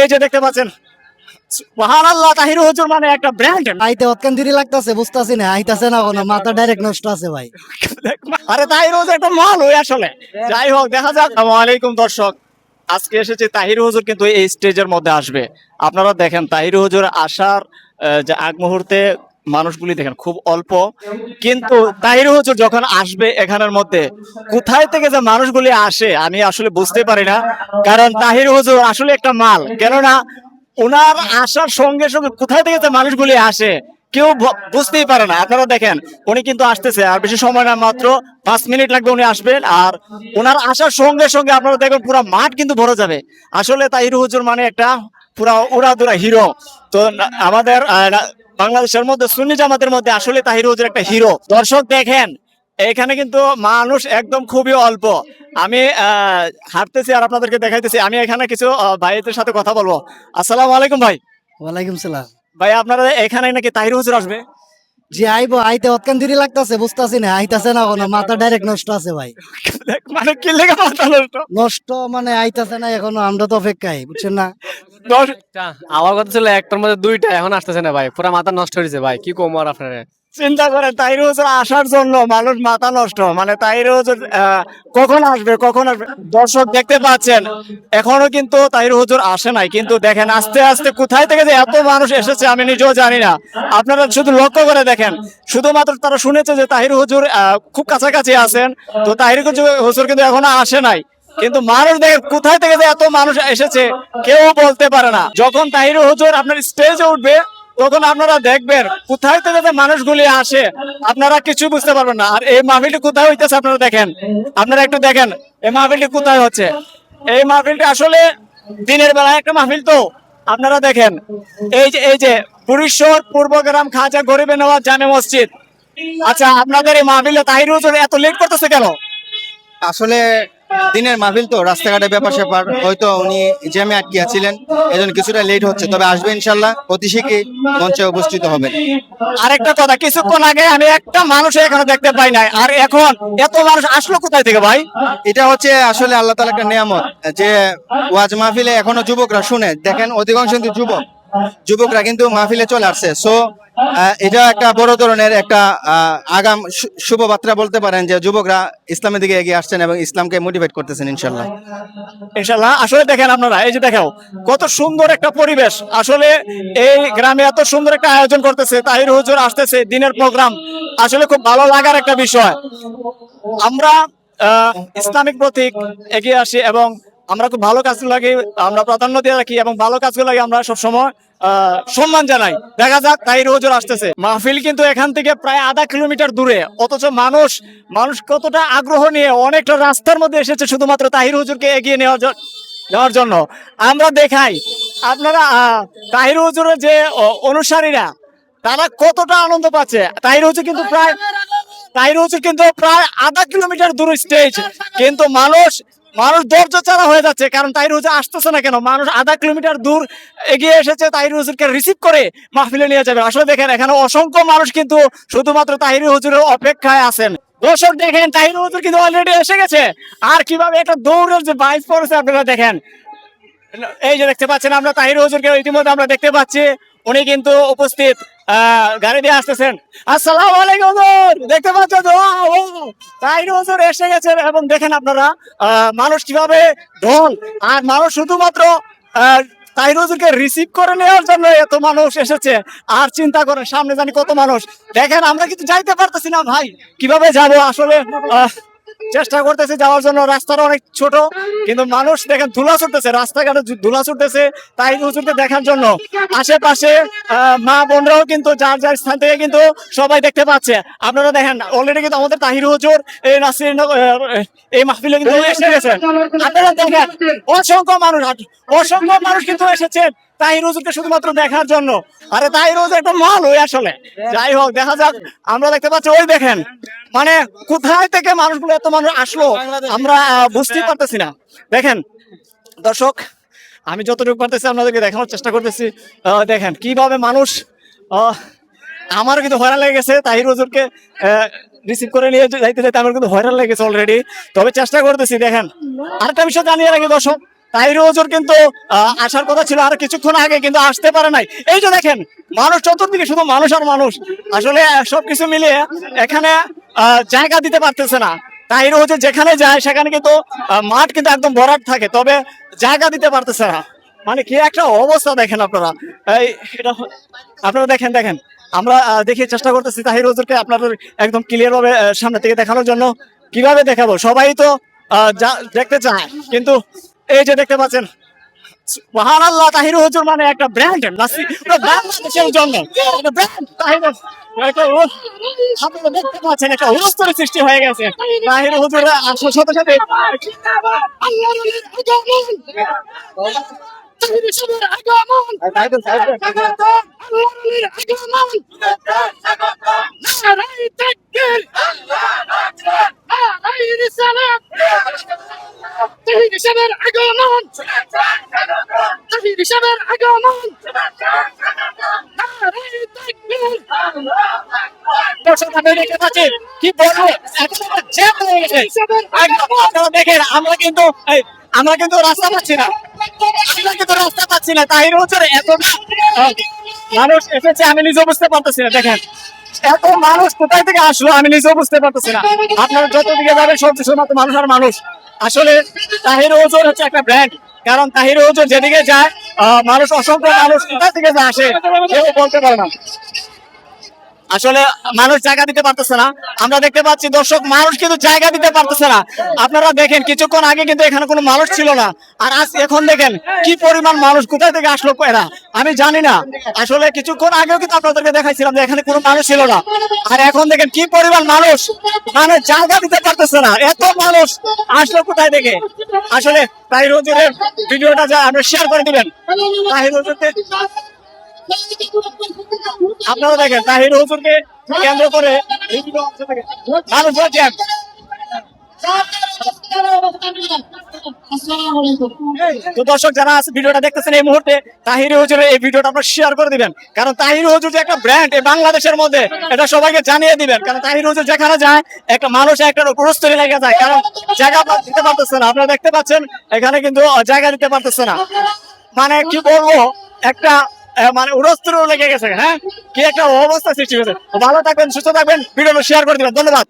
এই যে দেখতে পাচ্ছেন, সুবহানাল্লাহ, তাহির হুজুর মানে একটা ব্র্যান্ড। আইতে অতকান দেরি লাগতাছে, বুঝতাছি না আইতাছে না কোনো, মাথা ডাইরেক্ট নষ্ট আছে ভাই। আরে তাহির হুজুর একটা মাল ওই আসলে। যাই হোক, দেখা যাক। আসসালামু আলাইকুম দর্শক, আজকে এসেছে তাহির হুজুর কিন্তু এই স্টেজের মধ্যে আসবে। আপনারা দেখেন তাহির হুজুর আসার যে আগ মুহূর্তে মানুষগুলি দেখেন খুব অল্প, কিন্তু তাহির হুজুর যখন আসবে এখানের মধ্যে কোথায় থেকে যে মানুষগুলি আসে আমি আসলে বুঝতে পারি না। কারণ তাহির হুজুর আসলে একটা মাল, কেননা ওনার আসার সঙ্গে সঙ্গে কোথায় থেকে যে মানুষগুলি আসে কেউ বুঝতেই পারে না। আপনারা দেখেন উনি কিন্তু আসতেছে, আর বেশি সময় না, মাত্র 5 মিনিট লাগবে উনি আসবেন। আর ওনার আসার সঙ্গে সঙ্গে আপনারা দেখবেন পুরো মাঠ কিন্তু ভরে যাবে। আসলে তাহির হুজুর মানে একটা পুরা উড়াদুরা হিরো। তো আমাদের বাংলাদেশের মধ্যে সুন্নি জামাতের মধ্যে আসলে তাহির হুজুর একটা হিরো। দর্শক দেখেন এখানে কিন্তু মানুষ একদম খুবই অল্প। আমি হাঁটতেছি আর আপনাদেরকে দেখাইতেছি। আমি এখানে কিছু ভাইদের সাথে কথা বলবো। আসসালামু আলাইকুম ভাই। ওয়ালাইকুম সালাম। ভাই আপনারা এখানে নাকি তাহির হুজুর আসবে? জি আইবো, আইতে অতকান দেরি লাগতাছে, বুঝতাছি না আইতাছে না কোনো, মাথা ডাইরেক্ট নষ্ট আছে ভাই। মানে কি লেগে মাথা নষ্ট? নষ্ট মানে আইতাছে না এখনো, আমরা তো অপেক্ষায়, বুঝছেন না। দশ- আমার কথা ছিল একটার মধ্যে দুইটা, এখন আসতেছে না ভাই, পুরা মাথা নষ্ট হয়েছে ভাই, কি কম আর আপনারা। চিন্তা করেন তাহির হুজুর আসার জন্য মানুষ মাথা নষ্ট। মানে তাহির হুজুর কখন আসবে কখন আসবে। দর্শক দেখতে পাচ্ছেন এখনো কিন্তু তাহির হুজুর আসে নাই, কিন্তু দেখেন আস্তে আস্তে কোথায় থেকে যে এত মানুষ এসেছে আমি নিজেও জানি না। আপনারা শুধু লক্ষ্য করে দেখেন, শুধুমাত্র তারা শুনেছে যে তাহির হুজুর খুব কাছাকাছি আছেন। তো তাহির হুজুর কিন্তু এখনো আসে নাই, কিন্তু মানুষ দেখেন কোথায় থেকে যে এত মানুষ এসেছে কেউ বলতে পারে না। যখন তাহির হুজুর আপনার স্টেজে উঠবে তখন আপনারা দেখবেন কোথায় থেকে যে মানুষগুলি আসে আপনারা কিছু বুঝতে পারবেন না। আর এই মাহফিলটি কোথায় হইতেছে আপনারা দেখেন, আপনারা একটু দেখেন এই মাহফিলটি কোথায় হচ্ছে। এই মাহফিলটি আসলে দিনের বেলা একটা মাহফিল, তো আপনারা দেখেন এই যে পুরীশ্বর পূর্বগ্রাম খাজা গরিবে নওয়াজ জামে মসজিদ। আচ্ছা, আপনাদের এই মাহফিলে তাহির হুজুর এত লেট করতেছে কেন? আসলে দিনের মাহফিল তো, রাস্তাঘাটে ব্যাপার স্যাপার, হয়তো উনি জ্যামে আটকিয়া ছিলেন, এজন্য কিছুটা লেট হচ্ছে। তবে আসবে ইনশাল্লাহ, অতি শীঘ্রই মঞ্চে উপস্থিত হবেন। আরেকটা কথা, কিছুক্ষণ আগে আমি একটা মানুষ এখানে দেখতে পাই নাই, আর এখন এত মানুষ আসলো কোথায় থেকে ভাই? এটা হচ্ছে আসলে আল্লাহ তাআলার একটা নিয়ামত, যে ওয়াজ মাহফিলে এখনো যুবকরা শুনে। দেখেন অধিকাংশ কিন্তু যুবকরা কিন্তু মাহফিলে চলে আসছে। সো এটা একটা বড় ধরনের একটা আগাম শুভ বার্তা বলতে পারেন, যে যুবকরা ইসলামের দিকে এগিয়ে আসছেন এবং ইসলামকে মোটিভেট করতেছেন ইনশাল্লাহ। ইনশাল্লাহ। আসলে দেখেন আপনারা, এই যে দেখো কত সুন্দর একটা পরিবেশ। আসলে এই গ্রামে এত সুন্দর একটা আয়োজন করতেছে, তাহির হুজুর আসতেছে, দিনের প্রোগ্রাম, আসলে খুব ভালো লাগার একটা বিষয়। আমরা ইসলামিক প্রতীক এগিয়ে আসি এবং আমরা খুব ভালো কাজ লাগে, আমরা প্রাধান্য দিয়ে রাখি এবং ভালো কাজগুলো লাগে আমরা সবসময় সম্মান জানাই। দেখা যাক তাহির হুজুর আসতেছে। মাহফিল কিন্তু এখান থেকে প্রায় আধা কিলোমিটার দূরে, অথচ মানুষ কতটা আগ্রহ নিয়ে অনেকটা রাস্তার মধ্যে এসেছে শুধুমাত্র তাহির হুজুরকে এগিয়ে নেওয়ার জন্য। আমরা দেখাই আপনারা তাহির হুজুরের যে অনুসারীরা তারা কতটা আনন্দ পাচ্ছে। তাহির হুজুর কিন্তু প্রায় আধা কিলোমিটার দূর স্টেজ, কিন্তু মানুষ ধৈর্য ছাড়া হয়ে যাচ্ছে। কারণ তাহির হুজুর আসতেছে না কেন? মানুষ আধা কিলোমিটার দূর এগিয়ে এসেছে তাহির হুজুরকে রিসিভ করে মাহফিলে নিয়ে যাবে। আসলে দেখেন এখানে অসংখ্য মানুষ কিন্তু শুধুমাত্র তাহির হুজুরের অপেক্ষায় আছেন। দর্শক দেখেন তাহির হুজুর কিন্তু অলরেডি এসে গেছে, আর কিভাবে একটা দৌড়ের যে বাইক পড়েছে আপনারা দেখেন। এই যে দেখতে পাচ্ছেন আমরা তাহির হুজুরকে ইতিমধ্যে আমরা দেখতে পাচ্ছি, উনি কিন্তু উপস্থিত, গাড়ি দিয়ে আসতেছেন। আসসালামু আলাইকুম হুজুর, দেখতে পাচ্ছেন তো তাহির হুজুর এসে গেছেন। এবং দেখেন আপনারা মানুষ কিভাবে ঢোল, আর মানুষ শুধুমাত্র তাহির হুজুরকে রিসিভ করে নেওয়ার জন্য এত মানুষ এসেছে। আর চিন্তা করেন সামনে জানি কত মানুষ। দেখেন আমরা কিন্তু যাইতে পারতেছি না ভাই, কিভাবে যাব আসলে। চেষ্টা করতেছে যাওয়ার জন্য, রাস্তাটা অনেক ছোট, কিন্তু মানুষ দেখেন ধুলা ছুটতেছে, রাস্তাঘাটে ধুলা ছুটতেছে তাহির হুজুরকে দেখার জন্য। আশেপাশে মা বোনরাও কিন্তু যার যার স্থান থেকে কিন্তু সবাই দেখতে পাচ্ছে। আপনারা দেখেন অলরেডি কিন্তু আমাদের তাহির হুজুর এই নাসির এই মাহফিলে কিন্তু এসে গেছেন। আপনারা দেখেন অসংখ্য মানুষ কিন্তু এসেছেন তাহির হুজুরকে শুধুমাত্র দেখার জন্য। আরে তাহির হুজুর একটা মাল ওই আসলে। যাই হোক, দেখা যাক। আমরা দেখতে পাচ্ছি ওই দেখেন মানে কোথায় থেকে মানুষগুলো এত মানুষ আসলো আমরা বুঝতেই পারতেছি না। দেখেন দর্শক, আমি যতটুকু পারতেছি আপনাদেরকে দেখানোর চেষ্টা করতেছি। দেখেন কিভাবে মানুষ, আমারও কিন্তু হয়রান লেগে গেছে তাহির হুজুরকে রিসিভ করে নিয়ে যাইতে আমার কিন্তু হয়রান লেগে গেছে অলরেডি। তবে চেষ্টা করতেছি। দেখেন আরেকটা বিষয় জানিয়ে রাখি দর্শক, তাহির হুজুর কিন্তু আসার কথা ছিল আর কিছুক্ষণ আগে, কিন্তু আসতে পারে নাই। এই যে দেখেন মানুষ চতুর্দিকে শুধু মানুষ আর মানুষ। আসলে সবকিছু মিলিয়ে এখানে জায়গা দিতে পারতেছে না। তাহির হুজুর যেখানে যায় সেখানে কিন্তু মাঠ কিন্তু একদম ভরাট থাকে, তবে জায়গা দিতে পারতেছে না। মানে কি একটা অবস্থা দেখেন আপনারা। এই এটা আপনারা দেখেন দেখেন আমরা দেখি চেষ্টা করতেছি তাহির হুজুরকে আপনাদের একদম ক্লিয়ার ভাবে সামনে থেকে দেখানোর জন্য। কিভাবে দেখাবো, সবাই তো দেখতে চায়, কিন্তু এই যে দেখতে পাচ্ছেন সুবহানাল্লাহ, তাহির হুজুর মানে একটা ব্র্যান্ড বাংলাদেশের জন্য একটা ব্র্যান্ড। তাহির আপনারা দেখতে পাচ্ছেন একটা হুলস্থুল সৃষ্টি হয়ে গেছে তাহির হুজুর আসার সাথে সাথে। দর্শক আমরা দেখতে পাচ্ছি, কি বলবো, একেবারে জ্যাম হয়ে গেছে। একদম আপনারা দেখেন আমরা কিন্তু রাস্তা পাচ্ছি না, তাহির হুজুর এতটা মানুষ এসেছে আমি নিজেও বুঝতে পারতেছি না। দেখেন এত মানুষ কোথায় থেকে আসলো আমি নিজেও বুঝতে পারতেছি না। আপনারা যত দিকে যাবেন সব কিছু মাত্র মানুষ আর মানুষ। আসলে তাহির হুজুর হচ্ছে একটা ব্র্যান্ড, কারণ তাহির হুজুর যেদিকে যায় মানুষ, অসংখ্য মানুষ কোথা থেকে যায় আসে কেউ বলতে পারে না। আসলে মানুষ জায়গা দিতে পারতেছে না। আমরা দেখতে পাচ্ছি দর্শক, মানুষ কিন্তু জায়গা দিতে পারতেছে না। আপনারা দেখেন কিছুক্ষণ আগে কিন্তু এখানে কোনো মানুষ ছিল না, আর আজ এখন দেখেন কি পরিমাণ মানুষ কোথায় থেকে আসলো এরা আমি জানি না। আসলে কিছুক্ষণ আগেও কিন্তু আপনাদেরকে দেখাইছিলাম যে এখানে কোনো মানুষ ছিল না, আর এখন দেখেন কি পরিমাণ মানুষ, মানে জায়গা দিতে পারতেছে না, এত মানুষ আসলো কোথায় থেকে। আসলে তাহির হুজুরের ভিডিওটা যা আপনি শেয়ার করে দিবেন। তাহির হুজুরকে আপনারা দেখেন, তাহির হুজুরকে কেন্দ্র করে মানুষ জ্যাম। তো দর্শক যারা আছে ভিডিওটা দেখতেছেন এই মুহূর্তে, তাহির হুজুরের এই ভিডিওটা আপনারা শেয়ার করে দিবেন, কারণ তাহির হুজুর যে একটা ব্র্যান্ড এই বাংলাদেশের মধ্যে, এটা সবাইকে জানিয়ে দিবেন। কারণ তাহির হুজুর যেখানে যায় একটা মানুষ একটা প্রস্তুতি লেগে যায়, কারণ জায়গা দিতে পারতেছে না। আপনারা দেখতে পাচ্ছেন এখানে কিন্তু জায়গা দিতে পারতেছে না। মানে কি বলবো, একটা মানে উড়স্ত্র লেগে গেছে। হ্যাঁ, কি একটা অবস্থা সৃষ্টি হয়েছে। ভালো থাকবেন, সুস্থ থাকবেন, ভিডিওটা শেয়ার করে দিবেন। ধন্যবাদ।